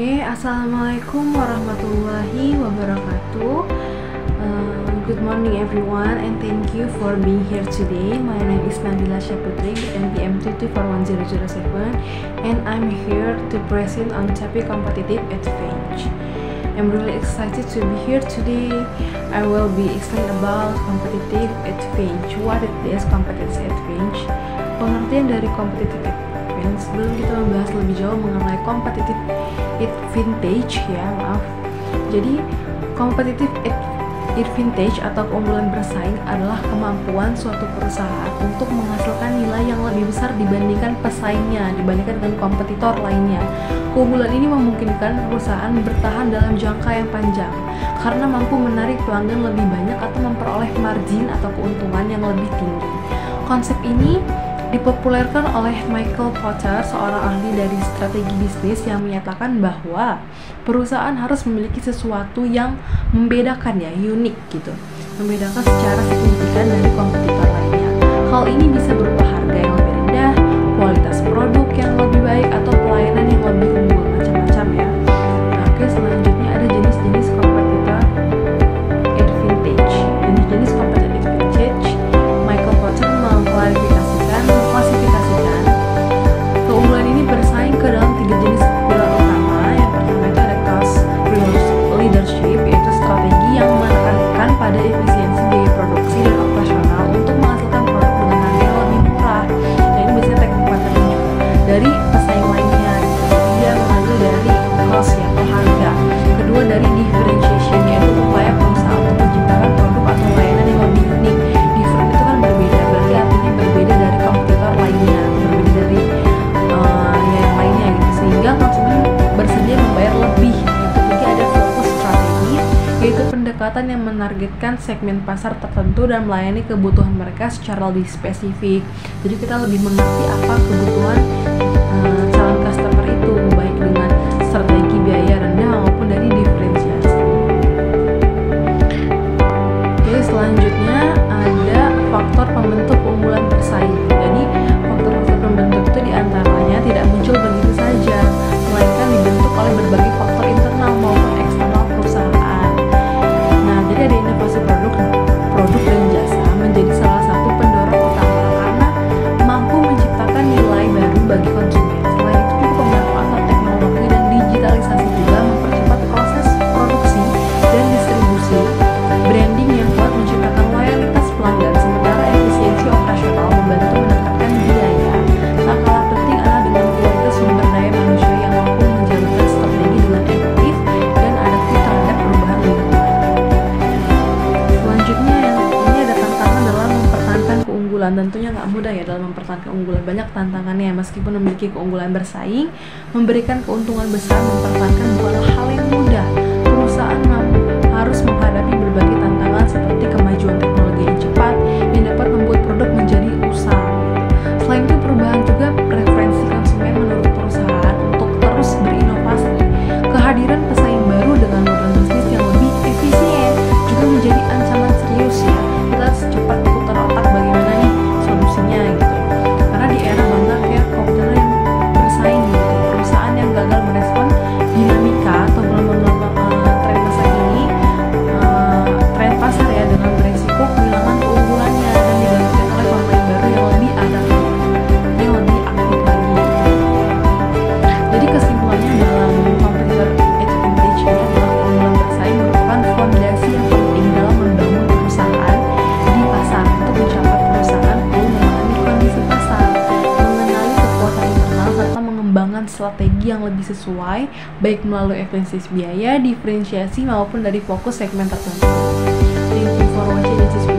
Assalamualaikum warahmatullahi wabarakatuh. Good morning everyone, and thank you for being here today. My name is Nabila Syaputri with NPM 2241007, and I'm here to present on topic competitive advantage. I'm really excited to be here today. I will be explaining about competitive advantage. What it is competitive advantage? Pengertian dari competitive advantage. Sebelum kita membahas lebih jauh mengenai competitive advantage, Jadi competitive advantage atau keunggulan bersaing adalah kemampuan suatu perusahaan untuk menghasilkan nilai yang lebih besar dibandingkan pesaingnya, dibandingkan dengan kompetitor lainnya. Keunggulan ini memungkinkan perusahaan bertahan dalam jangka yang panjang karena mampu menarik pelanggan lebih banyak atau memperoleh margin atau keuntungan yang lebih tinggi. Konsep ini dipopulerkan oleh Michael Porter, seorang ahli dari strategi bisnis, yang menyatakan bahwa perusahaan harus memiliki sesuatu yang membedakan, unik gitu, membedakan secara signifikan dari kompetitor lainnya. Hal ini bisa berupa harga yang lebih rendah, kualitas produk yang lebih baik, atau pelayanan yang lebih unggul, macam-macam ya. Selanjutnya ada jenis-jenis competitor advantage. Jenis-jenis competitive advantage, Michael Porter mengklasifikasikan keunggulan ini bersaing ke dalam 3 jenis pilar utama. Yang pertama itu ada cost leadership, yaitu strategi yang menekankan pada efisiensi biaya produksi dan operasional untuk menghasilkan produk dengan harga yang lebih murah. Nah, ini biasanya teknik pattern dari pesaing lainnya. Dia mengambil dari cost atau harga. Kedua dari differentiation, yaitu upaya perusahaan untuk menciptakan produk atau layanan yang lebih unik. Different itu kan berbeda, berarti artinya berbeda dari kompetitor lainnya, berbeda dari yang lainnya gitu, sehingga konsumen bersedia membayar lebih. Yang ketiga ada fokus strategi, yaitu pendekatan yang menargetkan segmen pasar tertentu dan melayani kebutuhan mereka secara lebih spesifik. Jadi kita lebih mengerti apa kebutuhan calon customer itu, baik dengan strategi biaya rendah maupun dari diferensiasi. Oke, selanjutnya ada faktor pembentuk keunggulan bersaing. Jadi faktor-faktor pembentuk itu diantaranya tidak muncul begitu saja, melainkan dibentuk oleh berbagai faktor internal maupun eksternal perusahaan. Nah, jadi ada inovasi produk dan jasa menjadi salah satu pendorong utama karena mampu menciptakan nilai baru bagi konsumen. Selain itu juga pemanfaatan teknologi dan digitalisasi juga mempercepat proses produksi dan distribusi. Branding yang kuat menciptakan loyalitas pelanggan, sementara efisiensi operasional membantu menekan biaya. Tak kalah penting adalah dengan kualitas sumber daya manusia yang mampu menjalankan strategi dengan efektif dan adaptif terhadap perubahan lingkungan. Selanjutnya ini ada tantangan dalam mempertahankan keunggulan. Tentunya nggak mudah ya dalam mempertahankan keunggulan, banyak tantangannya. Meskipun memiliki keunggulan bersaing, memberikan keuntungan besar mempertahankan bukanlah hal yang mudah. Perusahaan harus menghadapi berbagai tantangan seperti kemajuan teknologi yang cepat yang dapat membuat produk menjadi usang. Selain itu, perubahan juga preferensi konsumen menurut perusahaan untuk terus berinovasi. Kehadiran pesaing baru dengan model bisnis yang lebih efisien juga menjadi ancaman serius ya. Kita harus cepat putar otak bagaimana nih solusinya gitu. Karena di era banyak ya komputer yang bersaing gitu, perusahaan yang gagal merespon dinamika atau tren masa ini, tren pasar ya, dengan beresiko kehilangan keunggulannya dan digantikan oleh pemain baru yang lebih adaptif, yang lebih aktif lagi. Jadi kesimpulannya dalam competitor advantage ini adalah keunggulan bersaing merupakan fondasi yang penting dalam membangun perusahaan di pasar. Untuk mencapai perusahaan perlu memahami kondisi pasar, mengenali kekuatan internal, serta mengembangkan strategi yang lebih sesuai, baik melalui efisiensi biaya, diferensiasi maupun dari fokus segmen tertentu. Thank you for watching. This is